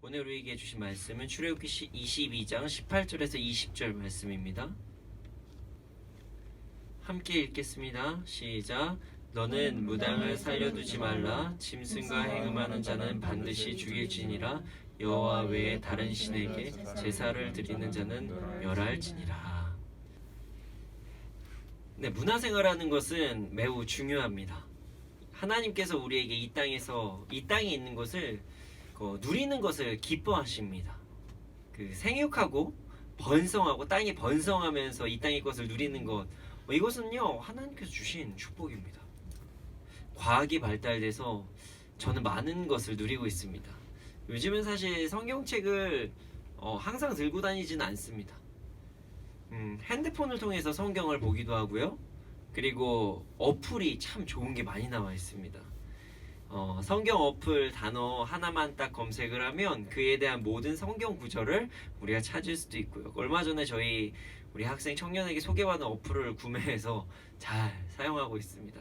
오늘 우리에게 주신 말씀은 출애굽기 22장 18절에서 20절 말씀입니다. 함께 읽겠습니다. 시작. 너는 무당을 살려두지 말라. 짐승과 행음하는 자는 반드시 죽일지니라. 여호와 외에 다른 신에게 제사를 드리는 자는 멸할지니라. 네, 문화생활하는 것은 매우 중요합니다. 하나님께서 우리에게 이 땅에 있는 것을 누리는 것을 기뻐하십니다. 그 생육하고 번성하고 땅이 번성하면서 이 땅의 것을 누리는 것, 이것은요 하나님께서 주신 축복입니다. 과학이 발달돼서 저는 많은 것을 누리고 있습니다. 요즘은 사실 성경책을 항상 들고 다니지는 않습니다. 핸드폰을 통해서 성경을 보기도 하고요. 그리고 어플이 참 좋은 게 많이 나와 있습니다. 성경 어플 단어 하나만 딱 검색을 하면 그에 대한 모든 성경 구절을 우리가 찾을 수도 있고요. 얼마 전에 우리 학생 청년에게 소개받은 어플을 구매해서 잘 사용하고 있습니다.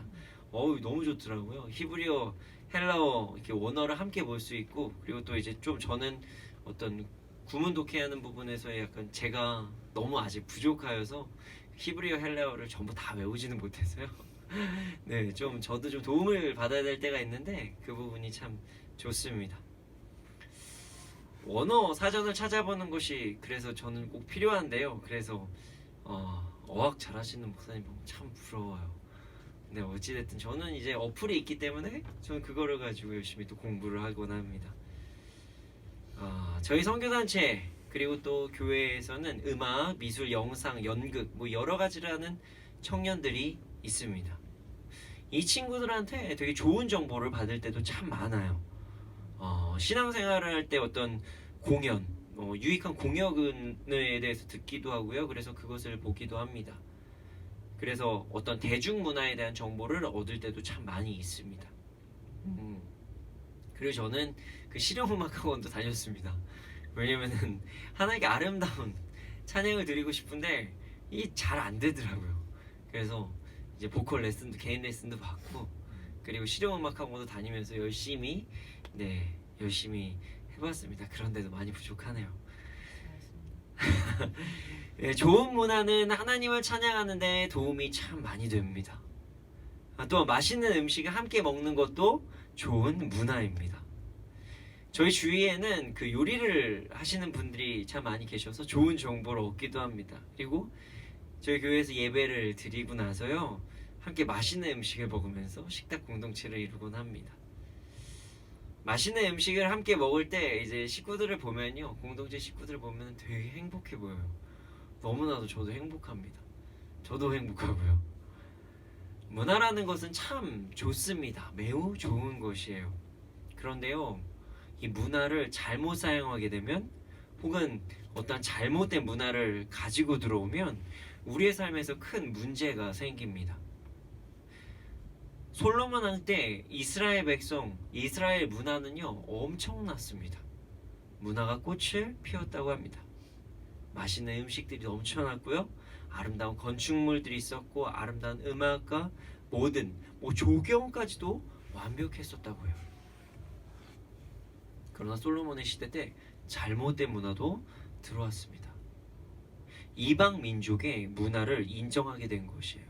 너무 좋더라고요. 히브리어, 헬라어 이렇게 원어를 함께 볼 수 있고, 그리고 또 이제 좀 저는 어떤 구문 독해하는 부분에서 약간 제가 너무 아직 부족하여서 히브리어, 헬라어를 전부 다 외우지는 못해서요. 네, 저도 좀 도움을 받아야 될 때가 있는데 그 부분이 참 좋습니다. 원어 사전을 찾아보는 것이 그래서 저는 꼭 필요한데요. 그래서 어학 잘하시는 목사님 보면 참 부러워요. 네, 어찌됐든 저는 이제 어플이 있기 때문에 저는 그거를 가지고 열심히 또 공부를 하곤 합니다. 저희 선교단체 그리고 또 교회에서는 음악, 미술, 영상, 연극 여러 가지를 하는 청년들이 있습니다. 이 친구들한테 되게 좋은 정보를 받을 때도 참 많아요. 신앙생활을 할 때 어떤 공연, 유익한 공연에 대해서 듣기도 하고요. 그래서 그것을 보기도 합니다. 그래서 어떤 대중문화에 대한 정보를 얻을 때도 참 많이 있습니다. 그리고 저는 그 실용음악학원도 다녔습니다. 왜냐면은 하나님께 아름다운 찬양을 드리고 싶은데 이게 잘 안 되더라고요. 그래서 이제 보컬 레슨도 개인 레슨도 받고, 그리고 실용음악학원도 다니면서 열심히 해봤습니다. 그런데도 많이 부족하네요. 네, 좋은 문화는 하나님을 찬양하는데 도움이 참 많이 됩니다. 또 맛있는 음식을 함께 먹는 것도 좋은 문화입니다. 저희 주위에는 그 요리를 하시는 분들이 참 많이 계셔서 좋은 정보를 얻기도 합니다. 그리고 저희 교회에서 예배를 드리고 나서요, 함께 맛있는 음식을 먹으면서 식탁 공동체를 이루곤 합니다. 맛있는 음식을 함께 먹을 때 이제 식구들을 보면요, 공동체 식구들을 보면 되게 행복해 보여요. 너무나도 저도 행복합니다. 저도 행복하고요. 문화라는 것은 참 좋습니다. 매우 좋은 것이에요. 그런데요, 이 문화를 잘못 사용하게 되면, 혹은 어떤 잘못된 문화를 가지고 들어오면 우리의 삶에서 큰 문제가 생깁니다. 솔로몬 왕 때 이스라엘 문화는요 엄청났습니다. 문화가 꽃을 피웠다고 합니다. 맛있는 음식들이 넘쳐났고요, 아름다운 건축물들이 있었고, 아름다운 음악과 모든 조경까지도 완벽했었다고요. 그러나 솔로몬의 시대 때 잘못된 문화도 들어왔습니다. 이방 민족의 문화를 인정하게 된 것이에요.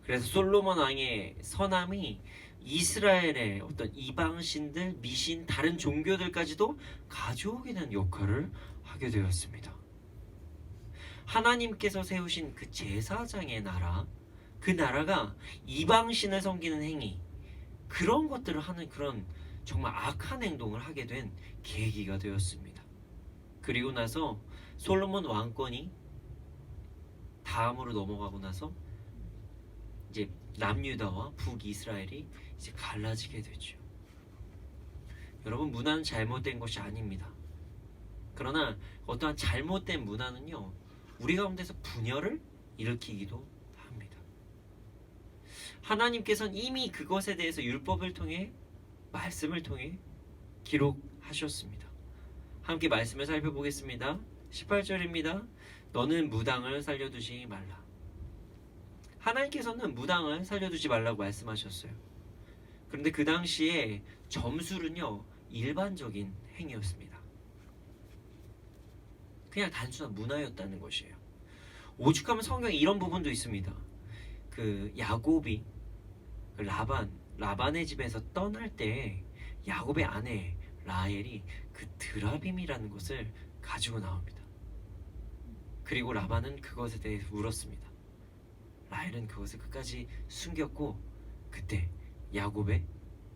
그래서 솔로몬 왕의 선함이 이스라엘의 어떤 이방신들, 미신, 다른 종교들까지도 가져오게 된 역할을 하게 되었습니다. 하나님께서 세우신 그 제사장의 나라, 그 나라가 이방신을 섬기는 행위, 그런 것들을 하는 그런 정말 악한 행동을 하게 된 계기가 되었습니다. 그리고 나서 솔로몬 왕권이 다음으로 넘어가고 나서 이제 남유다와 북이스라엘이 이제 갈라지게 되죠. 여러분, 문화는 잘못된 것이 아닙니다. 그러나 어떠한 잘못된 문화는요, 우리 가운데서 분열을 일으키기도 합니다. 하나님께서는 이미 그것에 대해서 율법을 통해, 말씀을 통해 기록하셨습니다. 함께 말씀을 살펴보겠습니다. 18절입니다. 너는 무당을 살려두지 말라. 하나님께서는 무당을 살려두지 말라고 말씀하셨어요. 그런데 그 당시에 점술은요 일반적인 행위였습니다. 그냥 단순한 문화였다는 것이에요. 오죽하면 성경에 이런 부분도 있습니다. 그 야곱이 라반의 집에서 떠날 때 야곱의 아내 라헬이 그 드라빔이라는 것을 가지고 나옵니다. 그리고 라반은 그것에 대해서 울었습니다. 라헬은 그것을 끝까지 숨겼고, 그때 야곱의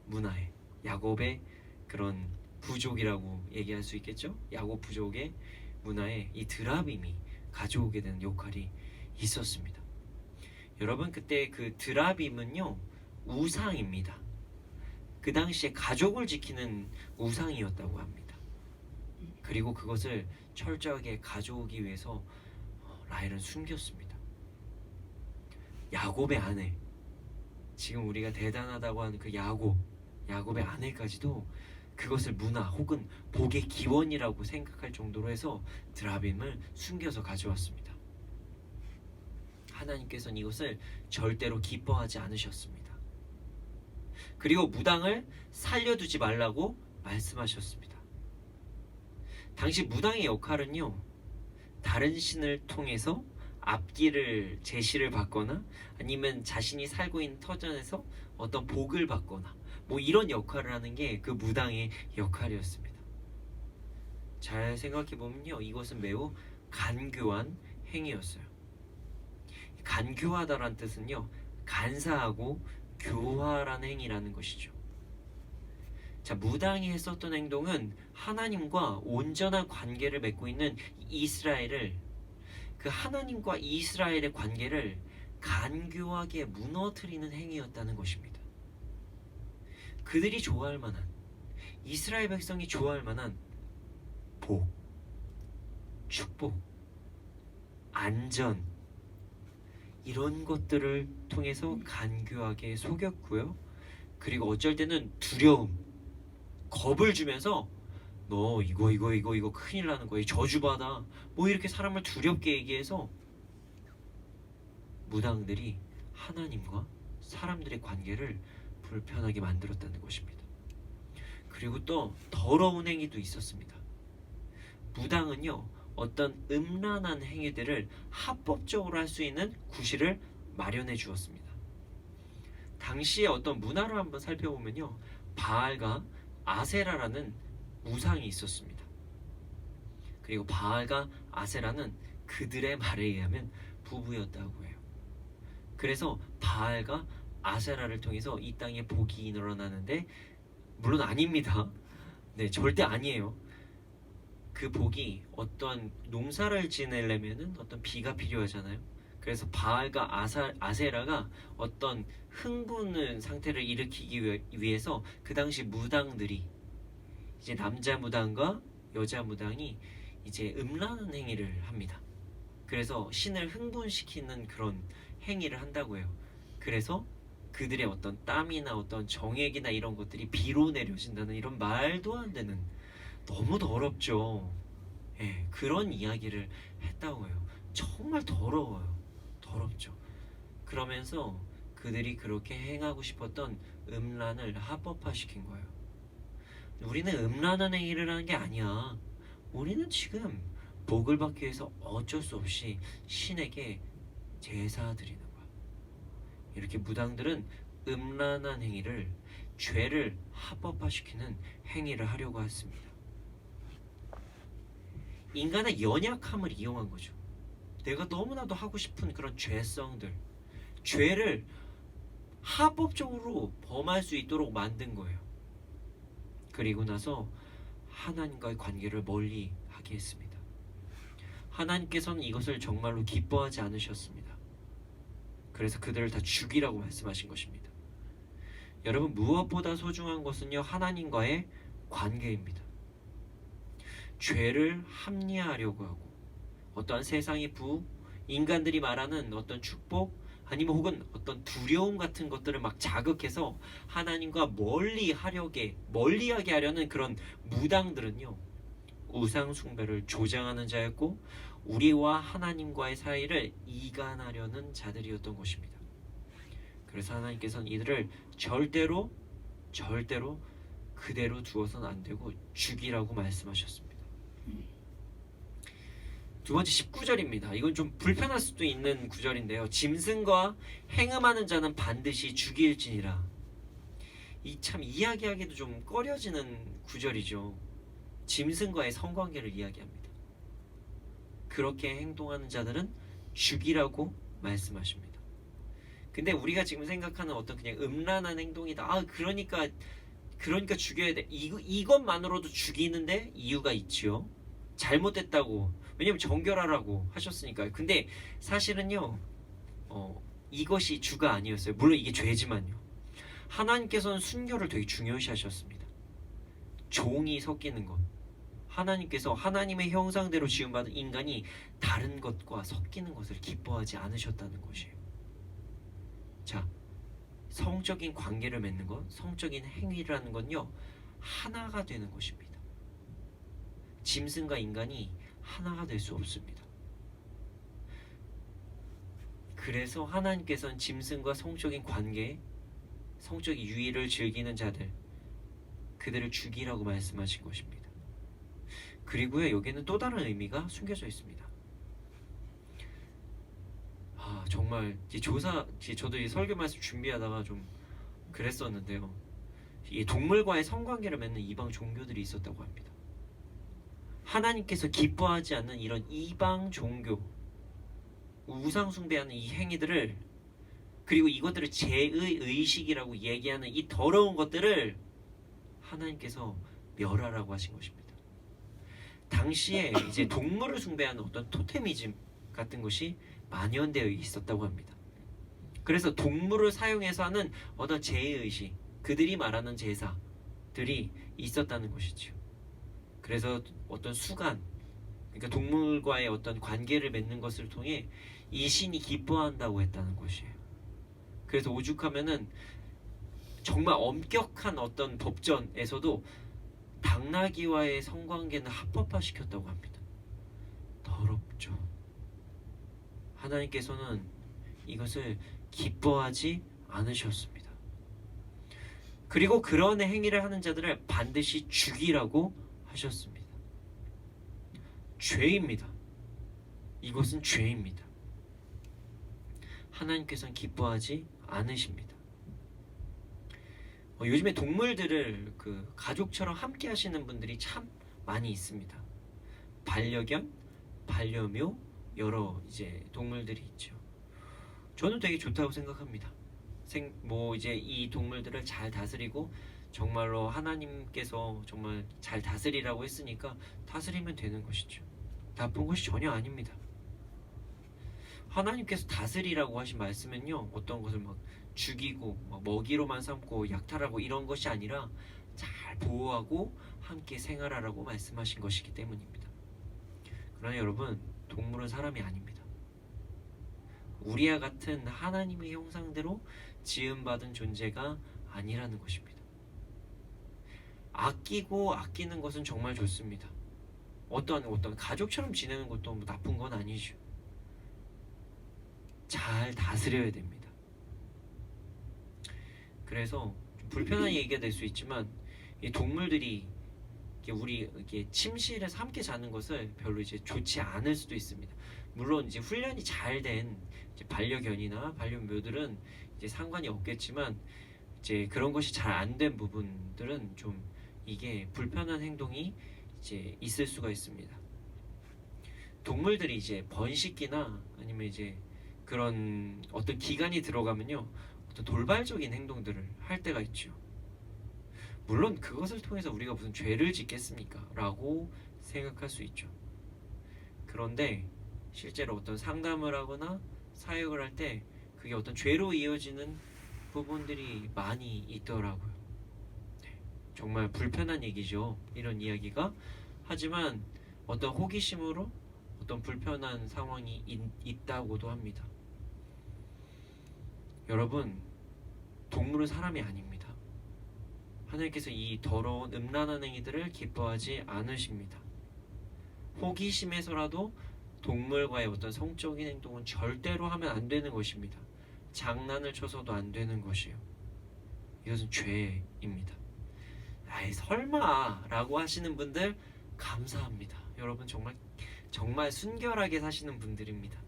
문화에, 야곱의 그런 부족이라고 얘기할 수 있겠죠? 야곱 부족의 문화에 이 드라빔이 가져오게 되는 역할이 있었습니다. 여러분, 그때 그 드라빔은요, 우상입니다. 그 당시에 가족을 지키는 우상이었다고 합니다. 그리고 그것을 철저하게 가져오기 위해서 라헬은 숨겼습니다. 야곱의 아내, 지금 우리가 대단하다고 하는 그 야곱의 아내까지도 그것을 문화 혹은 복의 기원이라고 생각할 정도로 해서 드라빔을 숨겨서 가져왔습니다. 하나님께서는 이것을 절대로 기뻐하지 않으셨습니다. 그리고 무당을 살려두지 말라고 말씀하셨습니다. 당시 무당의 역할은요, 다른 신을 통해서 앞길을 제시를 받거나 아니면 자신이 살고 있는 터전에서 어떤 복을 받거나 뭐 이런 역할을 하는 게 그 무당의 역할이었습니다. 잘 생각해보면요, 이것은 매우 간교한 행위였어요. 간교하다란 뜻은요, 간사하고 교활한 행위라는 것이죠. 자, 무당이 했었던 행동은 하나님과 온전한 관계를 맺고 있는 이스라엘을, 그 하나님과 이스라엘의 관계를 간교하게 무너뜨리는 행위였다는 것입니다. 그들이 좋아할 만한, 이스라엘 백성이 좋아할 만한 복, 축복, 안전, 이런 것들을 통해서 간교하게 속였고요. 그리고 어쩔 때는 두려움, 겁을 주면서 너 이거 큰일 나는 거야, 저주받아, 뭐 이렇게 사람을 두렵게 얘기해서 무당들이 하나님과 사람들의 관계를 불편하게 만들었다는 것입니다. 그리고 또 더러운 행위도 있었습니다. 무당은요, 어떤 음란한 행위들을 합법적으로 할 수 있는 구실을 마련해 주었습니다. 당시에 어떤 문화를 한번 살펴보면요, 바알과 아세라라는 우상이 있었습니다. 그리고 바알과 아세라는 그들의 말에 의하면 부부였다고 해요. 그래서 바알과 아세라를 통해서 이 땅에 복이 일어나는데, 물론 아닙니다. 네, 절대 아니에요. 그 복이 어떤 농사를 지내려면은 어떤 비가 필요하잖아요. 그래서 바알과 아세라가 어떤 흥분의 상태를 일으키기 위해서 그 당시 무당들이, 이제 남자 무당과 여자 무당이 이제 음란한 행위를 합니다. 그래서 신을 흥분시키는 그런 행위를 한다고 해요. 그래서 그들의 어떤 땀이나 어떤 정액이나 이런 것들이 비로 내려진다는 이런 말도 안 되는, 너무 더럽죠. 예, 그런 이야기를 했다고 해요. 정말 더러워요. 더럽죠. 그러면서 그들이 그렇게 행하고 싶었던 음란을 합법화시킨 거예요. 우리는 음란한 행위를 하는 게 아니야. 우리는 지금 복을 받기 위해서 어쩔 수 없이 신에게 제사 드리는 거야. 이렇게 무당들은 음란한 행위를, 죄를 합법화시키는 행위를 하려고 했습니다. 인간의 연약함을 이용한 거죠. 내가 너무나도 하고 싶은 그런 죄성들, 죄를 합법적으로 범할 수 있도록 만든 거예요. 그리고 나서 하나님과의 관계를 멀리 하게 했습니다. 하나님께서는 이것을 정말로 기뻐하지 않으셨습니다. 그래서 그들을 다 죽이라고 말씀하신 것입니다. 여러분, 무엇보다 소중한 것은요, 하나님과의 관계입니다. 죄를 합리화하려고 하고 어떠한 세상의 부, 인간들이 말하는 어떤 축복, 아니면 혹은 어떤 두려움 같은 것들을 막 자극해서 하나님과 멀리하게 하려는 그런 무당들은요, 우상 숭배를 조장하는 자였고 우리와 하나님과의 사이를 이간하려는 자들이었던 것입니다. 그래서 하나님께서는 이들을 절대로 그대로 두어서는 안 되고 죽이라고 말씀하셨습니다. 두 번째 19절입니다. 이건 좀 불편할 수도 있는 구절인데요. 짐승과 행음하는 자는 반드시 죽일지니라. 이 참 이야기하기도 좀 꺼려지는 구절이죠. 짐승과의 성관계를 이야기합니다. 그렇게 행동하는 자들은 죽이라고 말씀하십니다. 근데 우리가 지금 생각하는 어떤 그냥 음란한 행동이다. 그러니까 죽여야 돼. 이것만으로도 죽이는데 이유가 있지요. 잘못됐다고. 왜냐면 정결하라고 하셨으니까요. 근데 사실은요, 이것이 주가 아니었어요. 물론 이게 죄지만요. 하나님께서는 순결을 되게 중요시 하셨습니다. 종이 섞이는 것. 하나님께서 하나님의 형상대로 지음받은 인간이 다른 것과 섞이는 것을 기뻐하지 않으셨다는 것이에요. 자, 성적인 관계를 맺는 것, 성적인 행위라는 건요, 하나가 되는 것입니다. 짐승과 인간이 하나가 될 수 없습니다. 그래서 하나님께서는 짐승과 성적인 관계, 성적인 유의를 즐기는 자들, 그들을 죽이라고 말씀하신 것입니다. 그리고요, 여기는 또 다른 의미가 숨겨져 있습니다. 정말 저도 이 설교 말씀 준비하다가 좀 그랬었는데요. 이 동물과의 성관계를 맺는 이방 종교들이 있었다고 합니다. 하나님께서 기뻐하지 않는 이런 이방 종교, 우상 숭배하는 이 행위들을, 그리고 이것들을 죄의 의식이라고 얘기하는 이 더러운 것들을 하나님께서 멸하라고 하신 것입니다. 당시에 이제 동물을 숭배하는 어떤 토테미즘 같은 것이 만연되어 있었다고 합니다. 그래서 동물을 사용해서 하는 어떤 제의식, 그들이 말하는 제사들이 있었다는 것이죠. 그래서 어떤 수간, 그러니까 동물과의 어떤 관계를 맺는 것을 통해 이 신이 기뻐한다고 했다는 것이에요. 그래서 오죽하면은 정말 엄격한 어떤 법전에서도 당나귀와의 성관계는 합법화시켰다고 합니다. 더럽죠. 하나님께서는 이것을 기뻐하지 않으셨습니다. 그리고 그런 행위를 하는 자들을 반드시 죽이라고 하셨습니다. 죄입니다. 이것은 죄입니다. 하나님께서는 기뻐하지 않으십니다. 요즘에 동물들을 가족처럼 함께 하시는 분들이 참 많이 있습니다. 반려견, 반려묘, 여러 이제 동물들이 있죠. 저는 되게 좋다고 생각합니다. 이제 이 동물들을 잘 다스리고 정말로 하나님께서 정말 잘 다스리라고 했으니까 다스리면 되는 것이죠. 나쁜 것이 전혀 아닙니다. 하나님께서 다스리라고 하신 말씀은요, 어떤 것을 막 죽이고 먹이로만 삼고 약탈하고 이런 것이 아니라 잘 보호하고 함께 생활하라고 말씀하신 것이기 때문입니다. 그러나 여러분, 동물은 사람이 아닙니다. 우리와 같은 하나님의 형상대로 지음받은 존재가 아니라는 것입니다. 아끼는 것은 정말 좋습니다. 어떤 가족처럼 지내는 것도 나쁜 건 아니죠. 잘 다스려야 됩니다. 그래서 좀 불편한 얘기가 될 수 있지만, 이 동물들이 우리 침실에서 함께 자는 것을 별로 이제 좋지 않을 수도 있습니다. 물론 이제 훈련이 잘 된 반려견이나 반려묘들은 이제 상관이 없겠지만, 이제 그런 것이 잘 안 된 부분들은 좀 이게 불편한 행동이 이제 있을 수가 있습니다. 동물들이 이제 번식기나 아니면 이제 그런 어떤 기간이 들어가면요, 어떤 돌발적인 행동들을 할 때가 있죠. 물론 그것을 통해서 우리가 무슨 죄를 짓겠습니까? 라고 생각할 수 있죠. 그런데 실제로 어떤 상담을 하거나 사역을 할 때 그게 어떤 죄로 이어지는 부분들이 많이 있더라고요. 네, 정말 불편한 얘기죠, 이런 이야기가. 하지만 어떤 호기심으로 어떤 불편한 상황이 있다고도 합니다. 여러분, 동물은 사람이 아닙니다. 하나님께서 이 더러운 음란한 행위들을 기뻐하지 않으십니다. 호기심에서라도 동물과의 어떤 성적인 행동은 절대로 하면 안 되는 것입니다. 장난을 쳐서도 안 되는 것이에요. 이것은 죄입니다. 아이 설마 라고 하시는 분들 감사합니다. 여러분 정말 순결하게 사시는 분들입니다.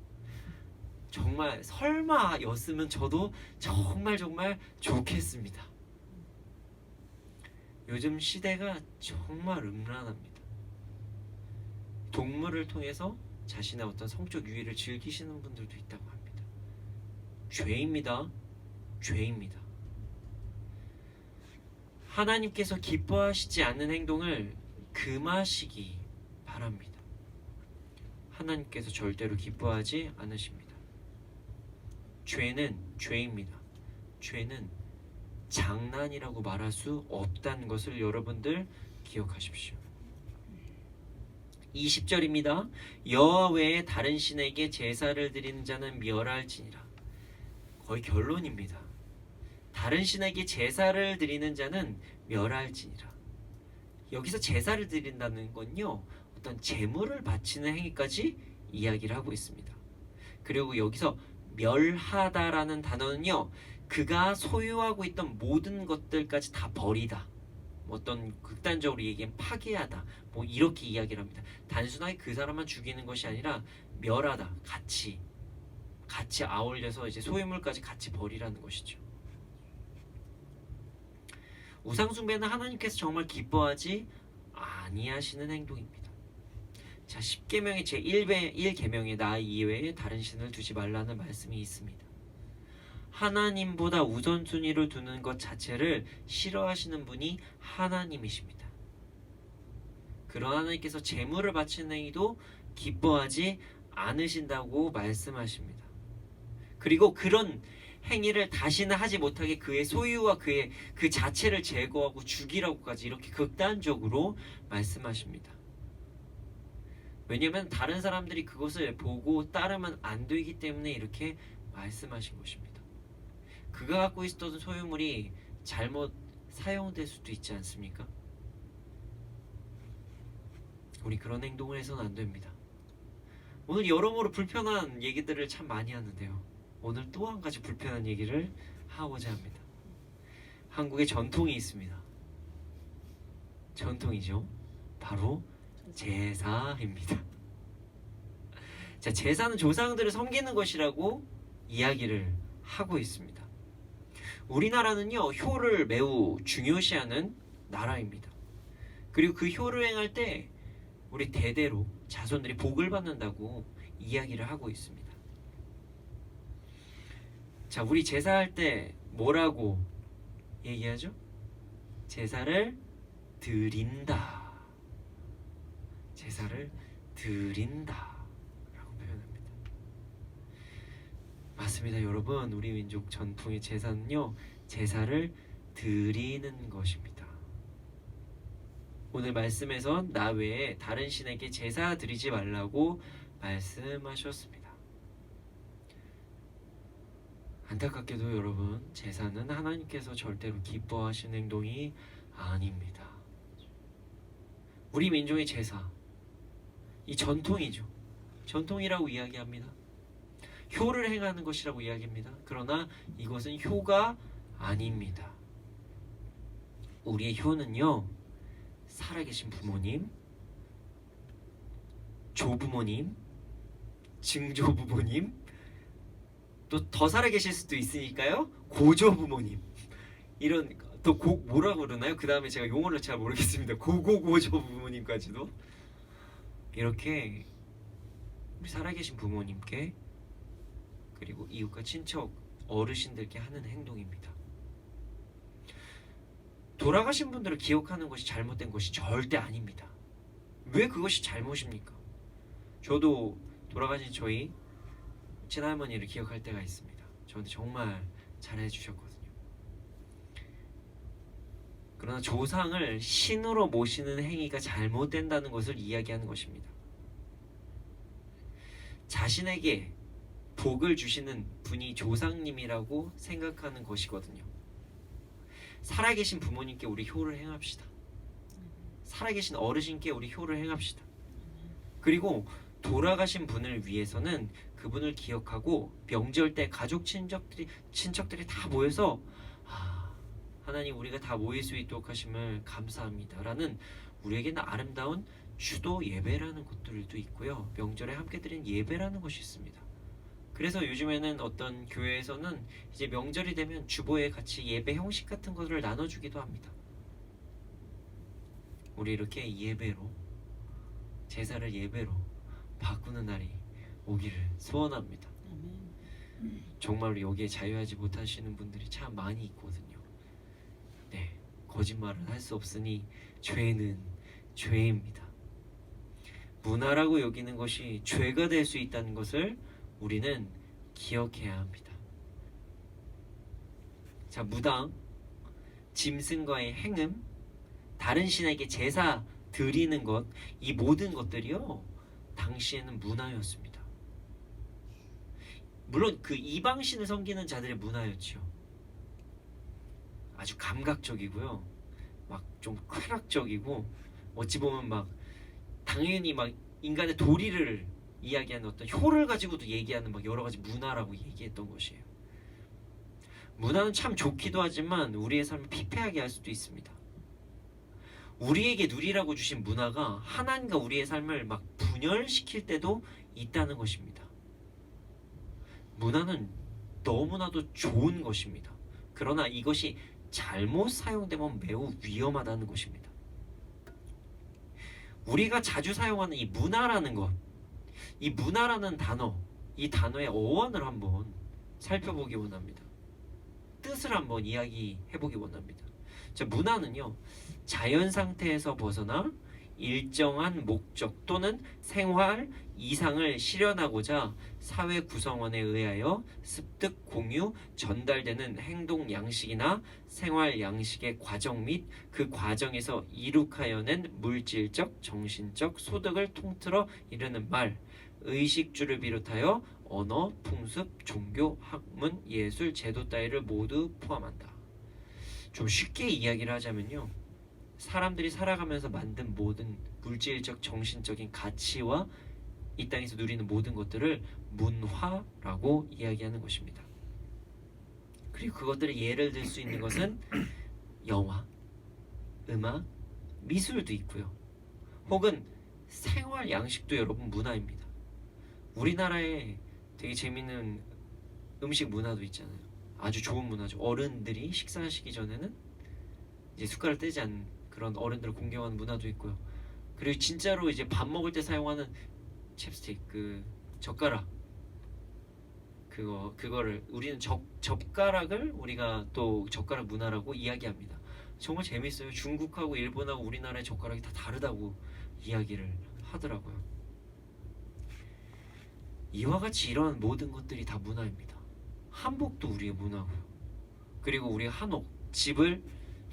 정말 설마였으면 저도 정말 좋겠습니다. 요즘 시대가 정말 음란합니다. 동물을 통해서 자신의 어떤 성적 유희를 즐기시는 분들도 있다고 합니다. 죄입니다. 죄입니다. 하나님께서 기뻐하시지 않는 행동을 금하시기 바랍니다. 하나님께서 절대로 기뻐하지 않으십니다. 죄는 죄입니다. 죄는 장난이라고 말할 수 없다는 것을 여러분들 기억하십시오. 20절입니다. 여호와 외에 다른 신에게 제사를 드리는 자는 멸할지니라. 거의 결론입니다. 다른 신에게 제사를 드리는 자는 멸할지니라. 여기서 제사를 드린다는 건요, 어떤 제물을 바치는 행위까지 이야기를 하고 있습니다. 그리고 여기서 멸하다라는 단어는요, 그가 소유하고 있던 모든 것들까지 다 버리다, 어떤 극단적으로 얘기하면 파괴하다, 뭐 이렇게 이야기를 합니다. 단순하게 그 사람만 죽이는 것이 아니라 멸하다, 같이 아울려서 이제 소유물까지 같이 버리라는 것이죠. 우상숭배는 하나님께서 정말 기뻐하지 아니하시는 행동입니다. 자, 10계명의 제1계명에 나 이외에 다른 신을 두지 말라는 말씀이 있습니다. 하나님보다 우선순위를 두는 것 자체를 싫어하시는 분이 하나님이십니다. 그런 하나님께서 제물을 바치는 행위도 기뻐하지 않으신다고 말씀하십니다. 그리고 그런 행위를 다시는 하지 못하게 그의 소유와 그 자체를 제거하고 죽이라고까지 이렇게 극단적으로 말씀하십니다. 왜냐하면 다른 사람들이 그것을 보고 따르면 안 되기 때문에 이렇게 말씀하신 것입니다. 그가 갖고 있었던 소유물이 잘못 사용될 수도 있지 않습니까? 우리 그런 행동을 해서는 안 됩니다. 오늘 여러모로 불편한 얘기들을 참 많이 하는데요, 오늘 또 한 가지 불편한 얘기를 하고자 합니다. 한국에 전통이 있습니다. 전통이죠. 바로 제사입니다. 자, 제사는 조상들을 섬기는 것이라고 이야기를 하고 있습니다. 우리나라는요, 효를 매우 중요시하는 나라입니다. 그리고 그 효를 행할 때 우리 대대로 자손들이 복을 받는다고 이야기를 하고 있습니다. 자, 우리 제사할 때 뭐라고 얘기하죠? 제사를 드린다. 제사를 드린다 라고 표현합니다. 맞습니다, 여러분. 우리 민족 전통의 제사는요, 제사를 드리는 것입니다. 오늘 말씀에서 나 외에 다른 신에게 제사 드리지 말라고 말씀하셨습니다. 안타깝게도 여러분, 제사는 하나님께서 절대로 기뻐하시는 행동이 아닙니다. 우리 민족의 제사, 이 전통이죠. 전통이라고 이야기합니다. 효를 행하는 것이라고 이야기합니다. 그러나 이것은 효가 아닙니다. 우리의 효는요, 살아계신 부모님, 조부모님, 증조부모님, 또 더 살아계실 수도 있으니까요, 고조부모님, 이런 또 뭐라고 그러나요? 그 다음에 제가 용어를 잘 모르겠습니다. 고조부모님까지도 이렇게 우리 살아계신 부모님께, 그리고 이웃과 친척 어르신들께 하는 행동입니다. 돌아가신 분들을 기억하는 것이 잘못된 것이 절대 아닙니다. 왜 그것이 잘못입니까? 저도 돌아가신 저희 친할머니를 기억할 때가 있습니다. 저한테 정말 잘해주셨거든요. 그러나 조상을 신으로 모시는 행위가 잘못된다는 것을 이야기하는 것입니다. 자신에게 복을 주시는 분이 조상님이라고 생각하는 것이거든요. 살아계신 부모님께 우리 효를 행합시다. 살아계신 어르신께 우리 효를 행합시다. 그리고 돌아가신 분을 위해서는 그분을 기억하고 명절 때 가족 친척들이 다 모여서 하나님 우리가 다 모일 수 있도록 하심을 감사합니다 라는 우리에게는 아름다운 주도 예배라는 것들도 있고요. 명절에 함께 드린 예배라는 것이 있습니다. 그래서 요즘에는 어떤 교회에서는 이제 명절이 되면 주보에 같이 예배 형식 같은 것을 나눠주기도 합니다. 우리 이렇게 예배로, 제사를 예배로 바꾸는 날이 오기를 소원합니다. 정말로 여기에 자유하지 못하시는 분들이 참 많이 있거든요. 네, 거짓말은 할 수 없으니 죄는 죄입니다. 문화라고 여기는 것이 죄가 될 수 있다는 것을 우리는 기억해야 합니다. 자, 무당, 짐승과의 행음, 다른 신에게 제사 드리는 것, 이 모든 것들이요 당시에는 문화였습니다. 물론 그 이방신을 섬기는 자들의 문화였죠. 아주 감각적이고요, 막 좀 쾌락적이고, 어찌 보면 막 당연히 막 인간의 도리를 이야기하는 어떤 효를 가지고도 얘기하는 막 여러 가지 문화라고 얘기했던 것이에요. 문화는 참 좋기도 하지만 우리의 삶을 피폐하게 할 수도 있습니다. 우리에게 누리라고 주신 문화가 하나님과 우리의 삶을 막 분열시킬 때도 있다는 것입니다. 문화는 너무나도 좋은 것입니다. 그러나 이것이 잘못 사용되면 매우 위험하다는 것입니다. 우리가 자주 사용하는 이 문화라는 것, 이 문화라는 단어, 이 단어의 어원을 한번 살펴보기 원합니다. 뜻을 한번 이야기해보기 원합니다. 자, 문화는요, 자연 상태에서 벗어나 일정한 목적 또는 생활 이상을 실현하고자 사회 구성원에 의하여 습득, 공유, 전달되는 행동 양식이나 생활 양식의 과정 및 그 과정에서 이룩하여낸 물질적, 정신적 소득을 통틀어 이르는 말, 의식주를 비롯하여 언어, 풍습, 종교, 학문, 예술, 제도 따위를 모두 포함한다. 좀 쉽게 이야기를 하자면요, 사람들이 살아가면서 만든 모든 물질적, 정신적인 가치와 이 땅에서 누리는 모든 것들을 문화라고 이야기하는 것입니다. 그리고 그것들의 예를 들 수 있는 것은 영화, 음악, 미술도 있고요. 혹은 생활 양식도 여러분 문화입니다. 우리나라에 되게 재밌는 음식 문화도 있잖아요. 아주 좋은 문화죠. 어른들이 식사하시기 전에는 이제 숟가락 떼지 않는 그런 어른들을 공경하는 문화도 있고요. 그리고 진짜로 이제 밥 먹을 때 사용하는 챕스틱, 그 젓가락, 그거를 우리는 젓가락을 우리가 또 젓가락 문화라고 이야기합니다. 정말 재밌어요. 중국하고 일본하고 우리나라의 젓가락이 다 다르다고 이야기를 하더라고요. 이와 같이 이런 모든 것들이 다 문화입니다. 한복도 우리의 문화고요. 그리고 우리 한옥, 집을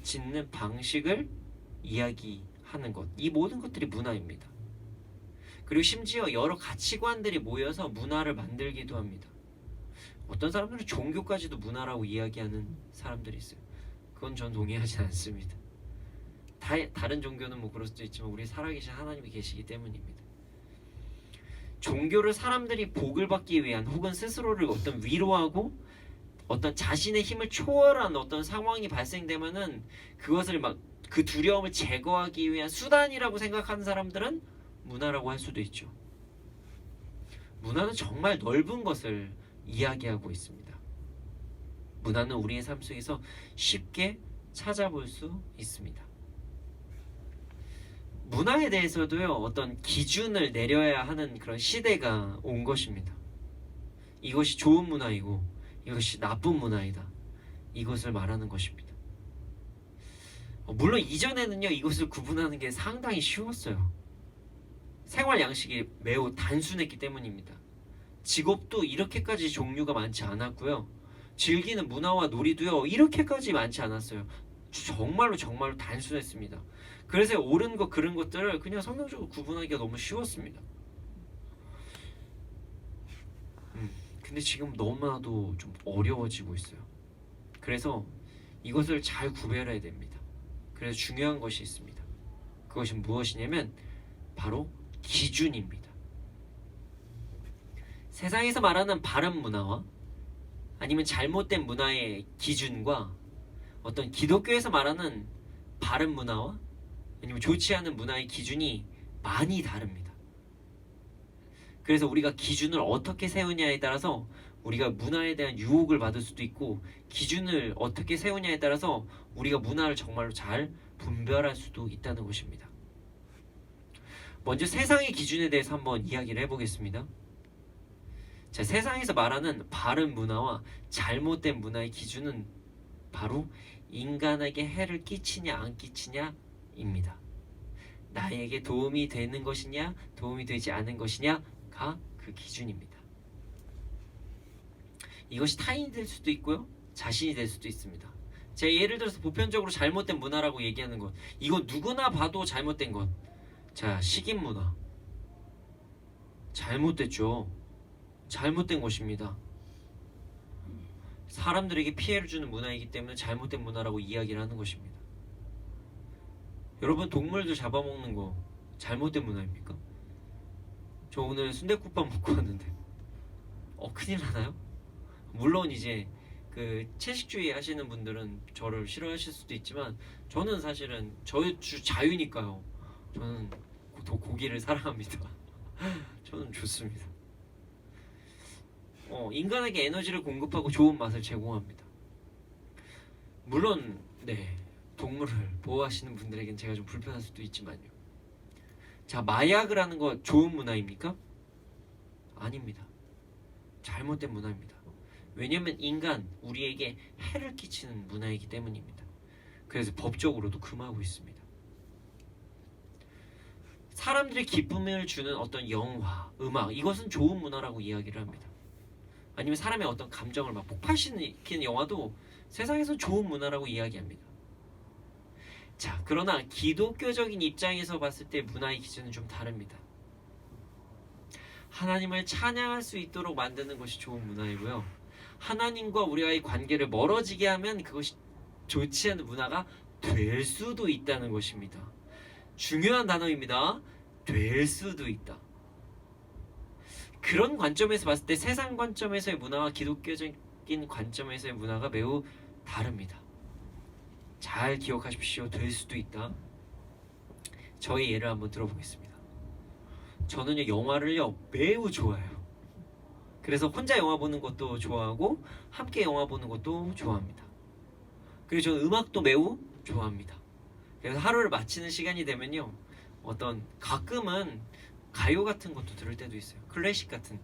짓는 방식을 이야기하는 것, 이 모든 것들이 문화입니다. 그리고 심지어 여러 가치관들이 모여서 문화를 만들기도 합니다. 어떤 사람들은 종교까지도 문화라고 이야기하는 사람들이 있어요. 그건 전 동의하지 않습니다. 다른 종교는 뭐 그럴 수도 있지만 우리 살아계신 하나님이 계시기 때문입니다. 종교를 사람들이 복을 받기 위한, 혹은 스스로를 어떤 위로하고 어떤 자신의 힘을 초월한 어떤 상황이 발생되면은 그것을 막 그 두려움을 제거하기 위한 수단이라고 생각하는 사람들은 문화라고 할 수도 있죠. 문화는 정말 넓은 것을 이야기하고 있습니다. 문화는 우리의 삶 속에서 쉽게 찾아볼 수 있습니다. 문화에 대해서도요, 어떤 기준을 내려야 하는 그런 시대가 온 것입니다. 이것이 좋은 문화이고 이것이 나쁜 문화이다, 이것을 말하는 것입니다. 물론 이전에는요, 이것을 구분하는 게 상당히 쉬웠어요. 생활 양식이 매우 단순했기 때문입니다. 직업도 이렇게까지 종류가 많지 않았고요. 즐기는 문화와 놀이도요, 이렇게까지 많지 않았어요. 정말로 단순했습니다. 그래서 옳은 것, 그른 것들을 그냥 성경적으로 구분하기가 너무 쉬웠습니다. 근데 지금 너무나도 좀 어려워지고 있어요. 그래서 이것을 잘 구별해야 됩니다. 그래서 중요한 것이 있습니다. 그것이 무엇이냐면 바로 기준입니다. 세상에서 말하는 바른 문화와 아니면 잘못된 문화의 기준과 어떤 기독교에서 말하는 바른 문화와 아니면 좋지 않은 문화의 기준이 많이 다릅니다. 그래서 우리가 기준을 어떻게 세우냐에 따라서 우리가 문화에 대한 유혹을 받을 수도 있고, 기준을 어떻게 세우냐에 따라서 우리가 문화를 정말로 잘 분별할 수도 있다는 것입니다. 먼저 세상의 기준에 대해서 한번 이야기를 해보겠습니다. 자, 세상에서 말하는 바른 문화와 잘못된 문화의 기준은 바로 인간에게 해를 끼치냐 안 끼치냐입니다. 나에게 도움이 되는 것이냐 도움이 되지 않은 것이냐가 그 기준입니다. 이것이 타인이 될 수도 있고요, 자신이 될 수도 있습니다. 제가 예를 들어서 보편적으로 잘못된 문화라고 얘기하는 것, 이거 누구나 봐도 잘못된 것. 자, 식인 문화 잘못됐죠. 잘못된 것입니다. 사람들에게 피해를 주는 문화이기 때문에 잘못된 문화라고 이야기를 하는 것입니다. 여러분, 동물들 잡아먹는 거 잘못된 문화입니까? 저 오늘 순댓국밥 먹고 왔는데 큰일 나나요? 물론 이제 그 채식주의 하시는 분들은 저를 싫어하실 수도 있지만, 저는 사실은 저의 자유니까요. 저는 고기를 사랑합니다. 저는 좋습니다. 인간에게 에너지를 공급하고 좋은 맛을 제공합니다. 물론 동물을 보호하시는 분들에겐 제가 좀 불편할 수도 있지만요. 자, 마약을 하는 거 좋은 문화입니까? 아닙니다. 잘못된 문화입니다. 왜냐하면 우리에게 해를 끼치는 문화이기 때문입니다. 그래서 법적으로도 금하고 있습니다. 사람들의 기쁨을 주는 어떤 영화, 음악, 이것은 좋은 문화라고 이야기를 합니다. 아니면 사람의 어떤 감정을 막 폭발시키는 영화도 세상에서 좋은 문화라고 이야기합니다. 자, 그러나 기독교적인 입장에서 봤을 때 문화의 기준은 좀 다릅니다. 하나님을 찬양할 수 있도록 만드는 것이 좋은 문화이고요, 하나님과 우리와의 관계를 멀어지게 하면 그것이 좋지 않은 문화가 될 수도 있다는 것입니다. 중요한 단어입니다. 될 수도 있다. 그런 관점에서 봤을 때 세상 관점에서의 문화와 기독교적인 관점에서의 문화가 매우 다릅니다. 잘 기억하십시오. 될 수도 있다. 저의 예를 한번 들어보겠습니다. 저는요, 영화를요 매우 좋아해요. 그래서 혼자 영화 보는 것도 좋아하고 함께 영화 보는 것도 좋아합니다. 그리고 저는 음악도 매우 좋아합니다. 그래서 하루를 마치는 시간이 되면요, 가끔은 가요 같은 것도 들을 때도 있어요. 클래식 같은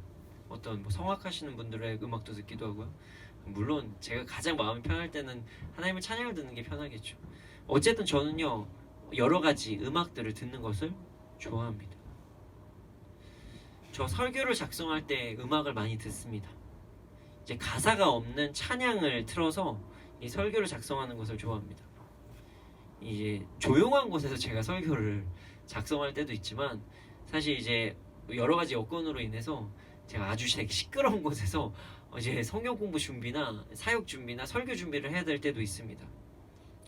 성악하시는 분들의 음악도 듣기도 하고요. 물론 제가 가장 마음이 편할 때는 하나님을 찬양을 듣는 게 편하겠죠. 어쨌든 저는요, 여러 가지 음악들을 듣는 것을 좋아합니다. 저 설교를 작성할 때 음악을 많이 듣습니다. 이제 가사가 없는 찬양을 틀어서 이 설교를 작성하는 것을 좋아합니다. 이제 조용한 곳에서 제가 설교를 작성할 때도 있지만, 사실 이제 여러 가지 여건으로 인해서 제가 아주 되게 시끄러운 곳에서 이제 성경 공부 준비나 사역 준비나 설교 준비를 해야 될 때도 있습니다.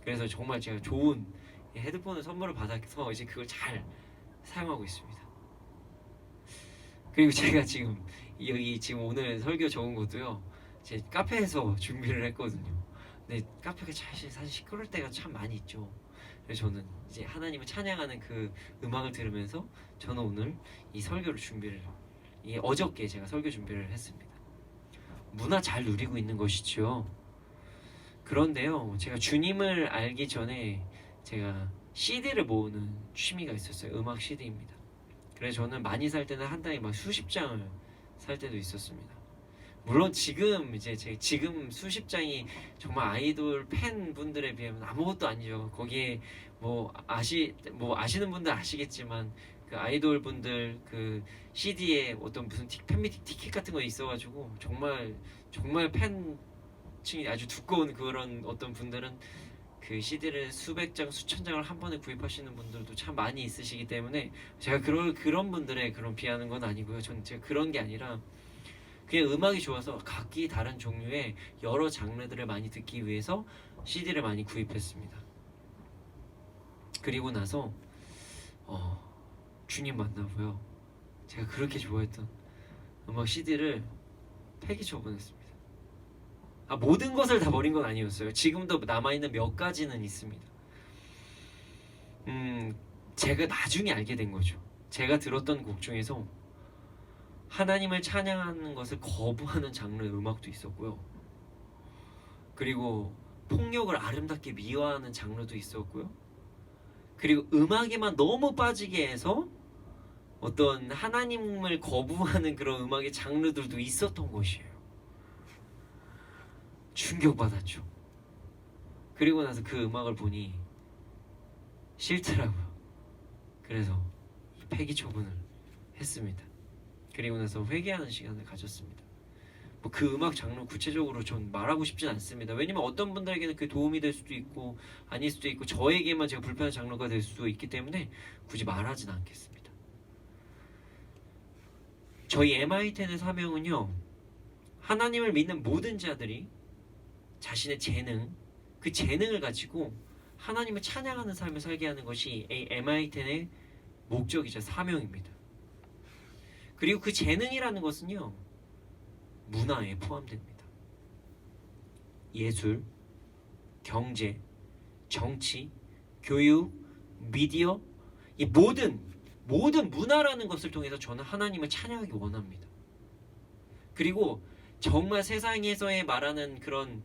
그래서 정말 제가 좋은 헤드폰을 선물을 받아서 이제 그걸 잘 사용하고 있습니다. 그리고 제가 지금 오늘 설교 적은 것도요, 제 카페에서 준비를 했거든요. 근데 카페가 사실 시끄러울 때가 참 많이 있죠. 그래서 저는 이제 하나님을 찬양하는 그 음악을 들으면서 저는 오늘 이 설교를 어저께 제가 설교 준비를 했습니다. 문화 잘 누리고 있는 것이죠. 그런데요, 제가 주님을 알기 전에 제가 CD를 모으는 취미가 있었어요. 음악 CD입니다. 그래서 저는 많이 살 때는 한 달에 막 수십 장을 살 때도 있었습니다. 물론 지금 수십 장이 정말 아이돌 팬분들에 비하면 아무것도 아니죠. 거기에 아시는 분들 아시겠지만 그 아이돌 분들 그 CD에 어떤 무슨 팬미팅 티켓 같은 거 있어가지고 정말 팬층이 아주 두꺼운 그런 어떤 분들은 그 CD를 수백 장, 수천 장을 한 번에 구입하시는 분들도 참 많이 있으시기 때문에 제가 그런 분들의 그런 비하는 건 아니고요. 제가 그런 게 아니라 그냥 음악이 좋아서 각기 다른 종류의 여러 장르들을 많이 듣기 위해서 CD를 많이 구입했습니다. 그리고 나서 주님 만나고요, 제가 그렇게 좋아했던 음악 CD를 폐기 처분했습니다. 모든 것을 다 버린 건 아니었어요. 지금도 남아있는 몇 가지는 있습니다. 제가 나중에 알게 된 거죠. 제가 들었던 곡 중에서 하나님을 찬양하는 것을 거부하는 장르의 음악도 있었고요. 그리고 폭력을 아름답게 미화하는 장르도 있었고요. 그리고 음악에만 너무 빠지게 해서 어떤 하나님을 거부하는 그런 음악의 장르들도 있었던 것이에요. 충격받았죠. 그리고 나서 그 음악을 보니 싫더라고요. 그래서 폐기 처분을 했습니다. 그리고 나서 회개하는 시간을 가졌습니다. 뭐 그 음악 장르 구체적으로 전 말하고 싶진 않습니다. 왜냐면 어떤 분들에게는 그 도움이 될 수도 있고 아닐 수도 있고 저에게만 제가 불편한 장르가 될 수도 있기 때문에 굳이 말하진 않겠습니다. 저희 MI10의 사명은요, 하나님을 믿는 모든 자들이 자신의 재능, 그 재능을 가지고 하나님을 찬양하는 삶을 살게 하는 것이 MI10의 목적이자 사명입니다. 그리고 그 재능이라는 것은요, 문화에 포함됩니다. 예술, 경제, 정치, 교육, 미디어, 이 모든 문화라는 것을 통해서 저는 하나님을 찬양하기 원합니다. 그리고 정말 세상에서의 말하는 그런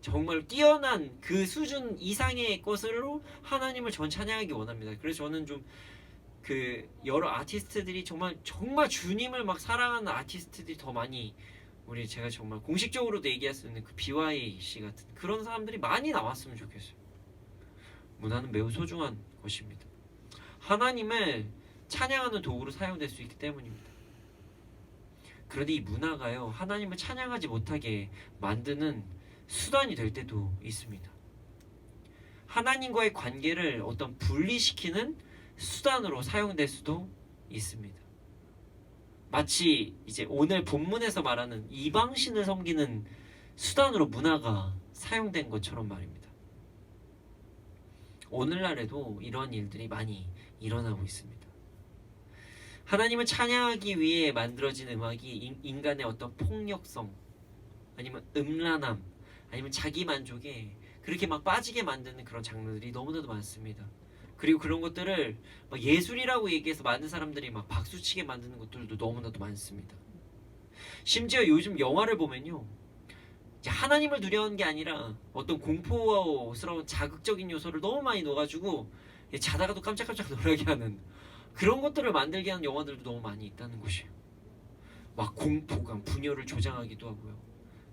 정말 뛰어난 그 수준 이상의 것으로 하나님을 전 찬양하기 원합니다. 그래서 저는 좀 그 여러 아티스트들이 정말 주님을 막 사랑하는 아티스트들이 더 많이, 제가 정말 공식적으로도 얘기할 수 있는 그 BYC 같은 그런 사람들이 많이 나왔으면 좋겠어요. 문화는 매우 소중한 것입니다. 하나님을 찬양하는 도구로 사용될 수 있기 때문입니다. 그런데 이 문화가요, 하나님을 찬양하지 못하게 만드는 수단이 될 때도 있습니다. 하나님과의 관계를 어떤 분리시키는 수단으로 사용될 수도 있습니다. 마치 이제 오늘 본문에서 말하는 이방신을 섬기는 수단으로 문화가 사용된 것처럼 말입니다. 오늘날에도 이런 일들이 많이 일어나고 있습니다. 하나님을 찬양하기 위해 만들어진 음악이 인간의 어떤 폭력성, 아니면 음란함, 아니면 자기 만족에 그렇게 막 빠지게 만드는 그런 장르들이 너무나도 많습니다. 그리고 그런 것들을 막 예술이라고 얘기해서 많은 사람들이 막 박수치게 만드는 것들도 너무나도 많습니다. 심지어 요즘 영화를 보면요, 하나님을 두려워하는 게 아니라 어떤 공포스러운 자극적인 요소를 너무 많이 넣어가지고 자다가도 깜짝깜짝 놀라게 하는 그런 것들을 만들게 하는 영화들도 너무 많이 있다는 것이에요. 막 공포감, 분열을 조장하기도 하고요.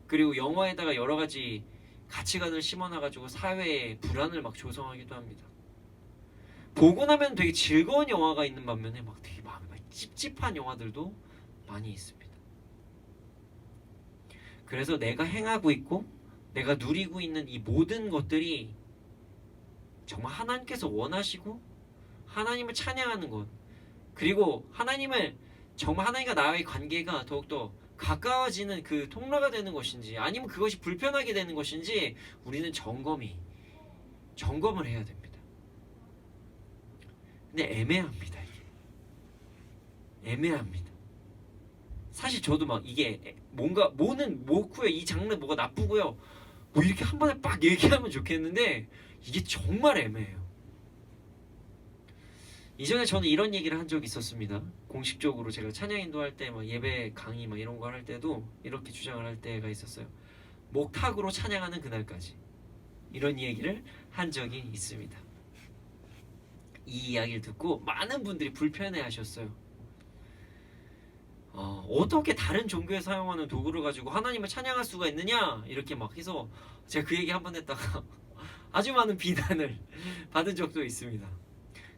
그리고 영화에다가 여러 가지 가치관을 심어놔가지고 사회에 불안을 막 조성하기도 합니다. 보고 나면 되게 즐거운 영화가 있는 반면에 막 되게 마음이 막 찝찝한 영화들도 많이 있습니다. 그래서 내가 행하고 있고 내가 누리고 있는 이 모든 것들이 정말 하나님께서 원하시고 하나님을 찬양하는 것, 그리고 정말 하나님과 나의 관계가 더욱더 가까워지는 그 통로가 되는 것인지, 아니면 그것이 불편하게 되는 것인지 우리는 점검을 해야 됩니다. 근데 애매합니다. 이게 애매합니다. 사실 저도 막 이게 뭐는 뭐고요, 이 장르 뭐가 나쁘고요, 뭐 이렇게 한 번에 빡 얘기하면 좋겠는데 이게 정말 애매해요. 이전에 저는 이런 얘기를 한 적이 있었습니다. 공식적으로 제가 찬양 인도할 때 막 예배 강의 막 이런 거 할 때도 이렇게 주장을 할 때가 있었어요. 목탁으로 찬양하는 그날까지, 이런 얘기를 한 적이 있습니다. 이 이야기를 듣고 많은 분들이 불편해하셨어요. 어떻게 다른 종교에 사용하는 도구를 가지고 하나님을 찬양할 수가 있느냐, 이렇게 막 해서 제가 그 얘기 한 번 했다가 아주 많은 비난을 받은 적도 있습니다.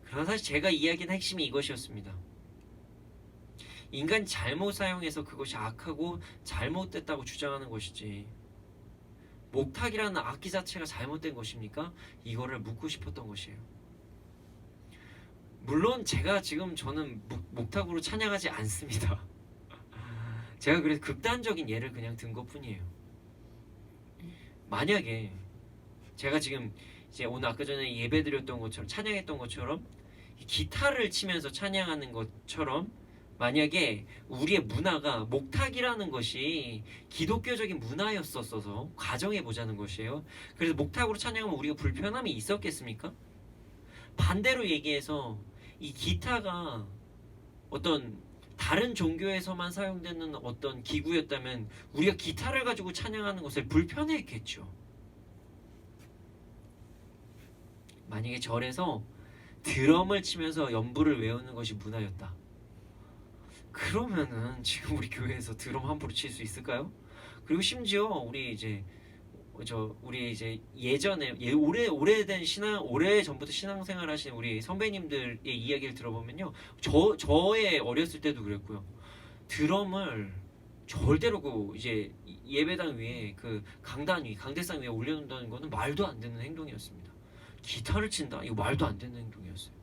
그러나 사실 제가 이야기한 핵심이 이것이었습니다. 인간이 잘못 사용해서 그것이 악하고 잘못됐다고 주장하는 것이지, 목탁이라는 악기 자체가 잘못된 것입니까? 이거를 묻고 싶었던 것이에요. 물론 저는 목탁으로 찬양하지 않습니다. 제가 그래서 극단적인 예를 그냥 든 것뿐이에요. 만약에 제가 지금 이제 오늘 아까 전에 예배드렸던 것처럼 찬양했던 것처럼 기타를 치면서 찬양하는 것처럼 만약에 우리의 문화가 목탁이라는 것이 기독교적인 문화였었어서 가정해 보자는 것이에요. 그래서 목탁으로 찬양하면 우리가 불편함이 있었겠습니까? 반대로 얘기해서 이 기타가 어떤 다른 종교에서만 사용되는 어떤 기구였다면 우리가 기타를 가지고 찬양하는 것을 불편해했겠죠. 만약에 절에서 드럼을 치면서 연부를 외우는 것이 문화였다. 그러면은 지금 우리 교회에서 드럼 함부로 칠 수 있을까요? 그리고 심지어 우리 이제 예전에 오래된 오래 전부터 신앙생활 하신 우리 선배님들의 이야기를 들어보면요, 저의 어렸을 때도 그랬고요. 드럼을 절대로 이제 예배당 위에 강대상 위에 올려놓는다는 거는 말도 안 되는 행동이었습니다. 기타를 친다, 이거 말도 안 되는 행동이었어요.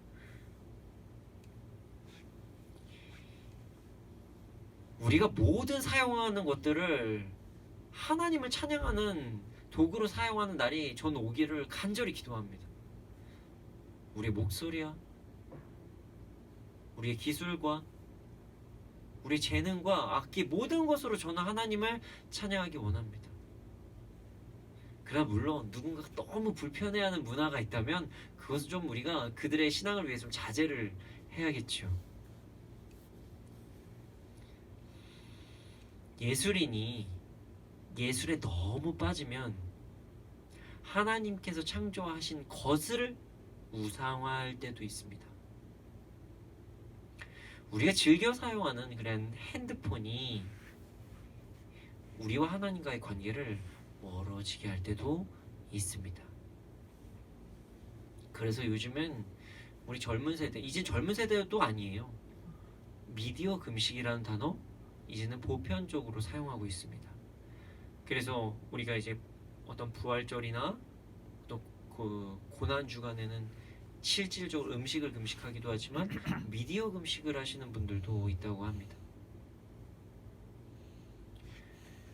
우리가 모든 사용하는 것들을 하나님을 찬양하는 도구로 사용하는 날이 저는 오기를 간절히 기도합니다. 우리의 목소리와 우리의 기술과 우리의 재능과 악기 모든 것으로 저는 하나님을 찬양하기 원합니다. 그러나 물론 누군가가 너무 불편해하는 문화가 있다면 그것은 좀 우리가 그들의 신앙을 위해 좀 자제를 해야겠죠. 예술인이 예술에 너무 빠지면 하나님께서 창조하신 것을 우상화할 때도 있습니다. 우리가 즐겨 사용하는 그런 핸드폰이 우리와 하나님과의 관계를 멀어지게 할 때도 있습니다. 그래서 요즘은 우리 젊은 세대, 이제 젊은 세대도 아니에요. 미디어 금식이라는 단어 이제는 보편적으로 사용하고 있습니다. 그래서 우리가 이제 어떤 부활절이나 또 그 고난 주간에는 실질적으로 음식을 금식하기도 하지만 미디어 금식을 하시는 분들도 있다고 합니다.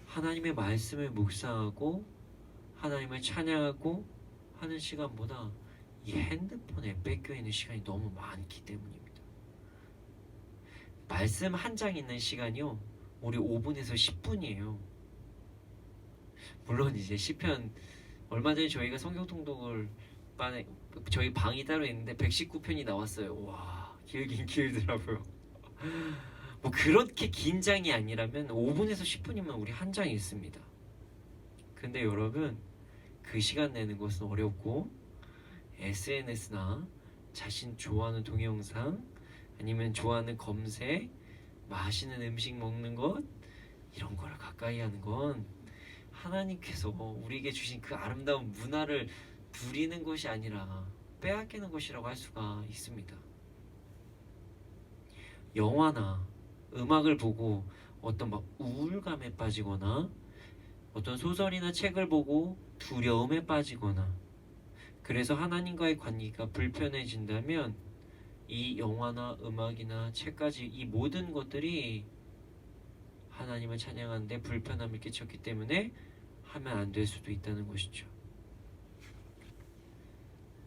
하나님의 말씀을 묵상하고 하나님을 찬양하고 하는 시간보다 이 핸드폰에 뺏겨 있는 시간이 너무 많기 때문입니다. 말씀 한 장 있는 시간이요, 우리 5분에서 10분이에요. 물론 이제 시편, 얼마 전에 저희가 성경 통독을 저희 방이 따로 있는데 119편이 나왔어요. 와, 길긴 길더라고요. 뭐 그렇게 긴 장이 아니라면 5분에서 10분이면 우리 한 장이 있습니다. 근데 여러분, 그 시간 내는 것은 어렵고 SNS나 자신 좋아하는 동영상 아니면 좋아하는 검색, 맛있는 음식 먹는 것, 이런 거를 가까이 하는 건 하나님께서 우리에게 주신 그 아름다운 문화를 누리는 것이 아니라 빼앗기는 것이라고 할 수가 있습니다. 영화나 음악을 보고 어떤 막 우울감에 빠지거나 어떤 소설이나 책을 보고 두려움에 빠지거나 그래서 하나님과의 관계가 불편해진다면 이 영화나 음악이나 책까지 이 모든 것들이 하나님을 찬양하는데 불편함을 끼쳤기 때문에 하면 안 될 수도 있다는 것이죠.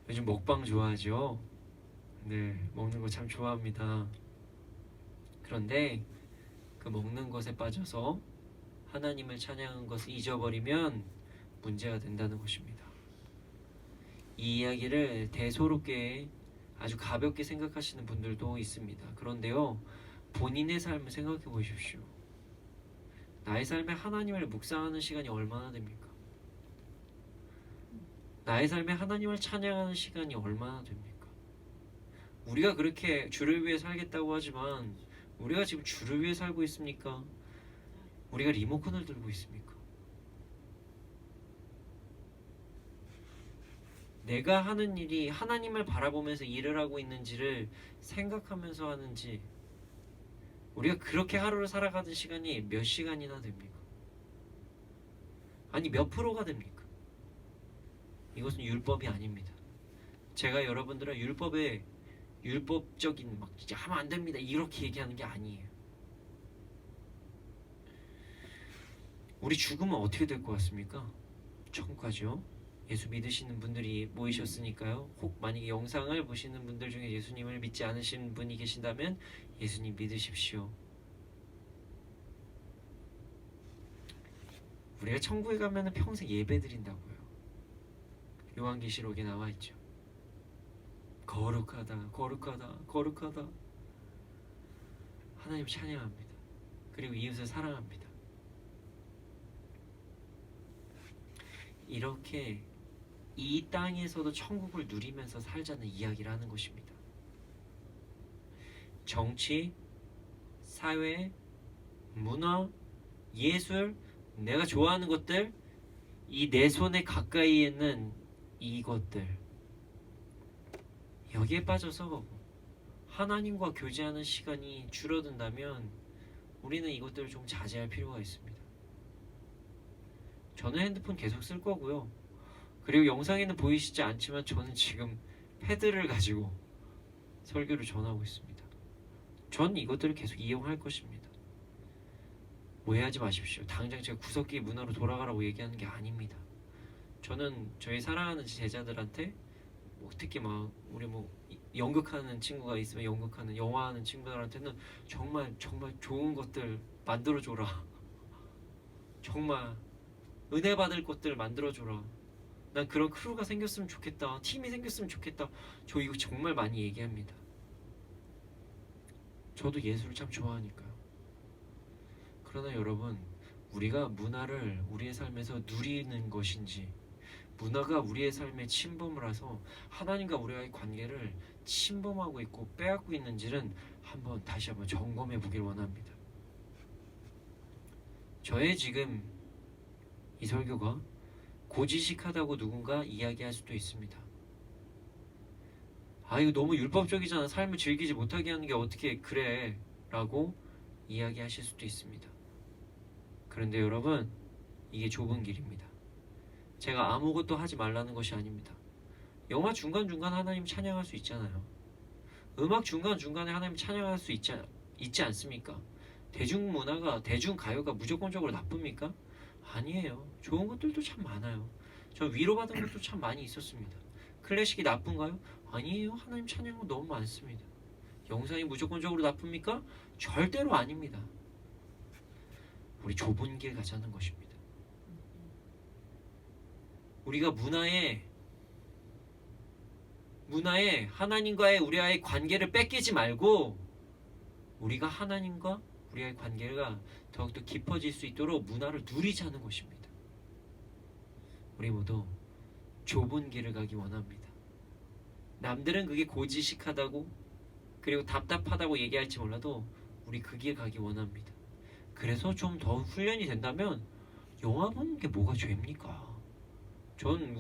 요즘 먹방 좋아하죠? 네, 먹는 거 참 좋아합니다. 그런데 그 먹는 것에 빠져서 하나님을 찬양한 것을 잊어버리면 문제가 된다는 것입니다. 이 이야기를 대소롭게 아주 가볍게 생각하시는 분들도 있습니다. 그런데요, 본인의 삶을 생각해 보십시오. 나의 삶에 하나님을 묵상하는 시간이 얼마나 됩니까? 나의 삶에 하나님을 찬양하는 시간이 얼마나 됩니까? 우리가 그렇게 주를 위해 살겠다고 하지만 우리가 지금 주를 위해 살고 있습니까? 우리가 리모컨을 들고 있습니까? 내가 하는 일이 하나님을 바라보면서 일을 하고 있는지를 생각하면서 하는지, 우리가 그렇게 하루를 살아가는 시간이 몇 시간이나 됩니까? 아니 몇 프로가 됩니까? 이것은 율법이 아닙니다. 제가 여러분들은 율법적인 막 진짜 하면 안 됩니다 이렇게 얘기하는 게 아니에요. 우리 죽으면 어떻게 될 것 같습니까? 천국 가죠. 예수 믿으시는 분들이 모이셨으니까요. 혹 만약에 영상을 보시는 분들 중에 예수님을 믿지 않으신 분이 계신다면 예수님 믿으십시오. 우리가 천국에 가면 평생 예배 드린다고요. 요한계시록에 나와 있죠. 거룩하다, 거룩하다, 거룩하다. 하나님 찬양합니다. 그리고 이웃을 사랑합니다. 이렇게 이 땅에서도 천국을 누리면서 살자는 이야기를 하는 것입니다. 정치, 사회, 문화, 예술, 내가 좋아하는 것들, 이 내 손에 가까이 있는 이것들, 여기에 빠져서 하나님과 교제하는 시간이 줄어든다면 우리는 이것들을 좀 자제할 필요가 있습니다. 저는 핸드폰 계속 쓸 거고요. 그리고 영상에는 보이시지 않지만 저는 지금 패드를 가지고 설교를 전하고 있습니다. 전 이것들을 계속 이용할 것입니다. 오해하지 마십시오. 당장 제가 구석기 문화로 돌아가라고 얘기하는 게 아닙니다. 저는 저희 사랑하는 제자들한테 특히 막 우리 연극하는 친구가 있으면 연극하는 영화하는 친구들한테는 정말 좋은 것들 만들어줘라. 정말 은혜 받을 것들 만들어줘라. 난 그런 크루가 생겼으면 좋겠다. 팀이 생겼으면 좋겠다. 저 이거 정말 많이 얘기합니다. 저도 예술을 참 좋아하니까요. 그러나 여러분, 우리가 문화를 우리의 삶에서 누리는 것인지, 문화가 우리의 삶에 침범을 해서 하나님과 우리와의 관계를 침범하고 있고 빼앗고 있는지는 다시 한번 점검해 보길 원합니다. 저의 지금 이 설교가 고지식하다고 누군가 이야기할 수도 있습니다. 아, 이거 너무 율법적이잖아. 삶을 즐기지 못하게 하는 게 어떻게 그래? 라고 이야기하실 수도 있습니다. 그런데 여러분, 이게 좁은 길입니다. 제가 아무것도 하지 말라는 것이 아닙니다. 영화 중간중간 하나님 찬양할 수 있잖아요. 음악 중간중간에 하나님 찬양할 수 있지 않습니까? 대중문화가, 대중가요가 무조건적으로 나쁩니까? 아니에요. 좋은 것들도 참 많아요. 저 위로받은 것도 참 많이 있었습니다. 클래식이 나쁜가요? 아니에요. 하나님 찬양은 너무 많습니다. 영상이 무조건적으로 나쁩니까? 절대로 아닙니다. 우리 좁은 길 가자는 것입니다. 우리가 문화에 하나님과의 우리와의 관계를 뺏기지 말고 우리가 하나님과 우리와의 관계가 더욱더 깊어질 수 있도록 문화를 누리자는 것입니다. 우리 모두 좁은 길을 가기 원합니다. 남들은 그게 고지식하다고 그리고 답답하다고 얘기할지 몰라도 우리 그 길 가기 원합니다. 그래서 좀 더 훈련이 된다면 영화 보는 게 뭐가 죄입니까? 전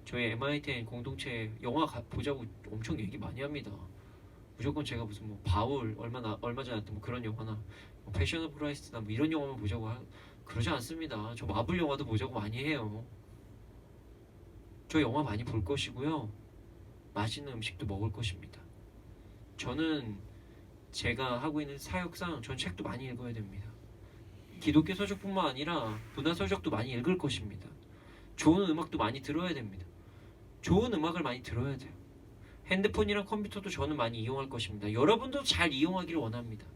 저희 MITN 공동체 영화 보자고 엄청 얘기 많이 합니다. 무조건 제가 무슨 바울 얼마 전에 나왔던 그런 영화나 패션 오브 크라이스트나 이런 영화만 보자고 그러지 않습니다. 저 마블 영화도 보자고 많이 해요. 저 영화 많이 볼 것이고요. 맛있는 음식도 먹을 것입니다. 저는 제가 하고 있는 사역상 전 책도 많이 읽어야 됩니다. 기독교 서적뿐만 아니라 문화 서적도 많이 읽을 것입니다. 좋은 음악도 많이 들어야 됩니다. 좋은 음악을 많이 들어야 돼요. 핸드폰이랑 컴퓨터도 저는 많이 이용할 것입니다. 여러분도 잘 이용하기를 원합니다.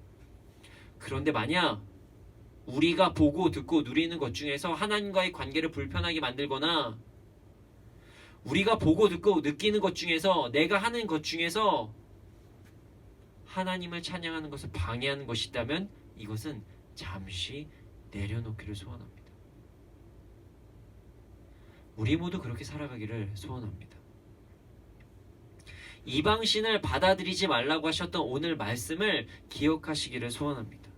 그런데 만약 우리가 보고 듣고 누리는 것 중에서 하나님과의 관계를 불편하게 만들거나 우리가 보고 듣고 느끼는 것 중에서 내가 하는 것 중에서 하나님을 찬양하는 것을 방해하는 것이 있다면 이것은 잠시 내려놓기를 소원합니다. 우리 모두 그렇게 살아가기를 소원합니다. 이방신을 받아들이지 말라고 하셨던 오늘 말씀을 기억하시기를 소원합니다.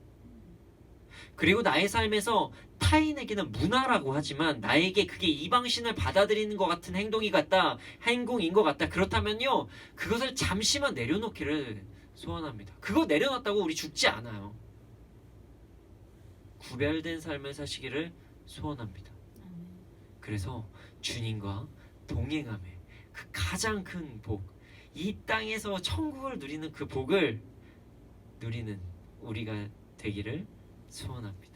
그리고 나의 삶에서 타인에게는 문화라고 하지만 나에게 그게 이방신을 받아들이는 것 같은 행동인 것 같다. 그렇다면요, 그것을 잠시만 내려놓기를 소원합니다. 그거 내려놨다고 우리 죽지 않아요. 구별된 삶을 사시기를 소원합니다. 그래서 주님과 동행함에 그 가장 큰 복, 이 땅에서 천국을 누리는 그 복을 누리는 우리가 되기를 소원합니다.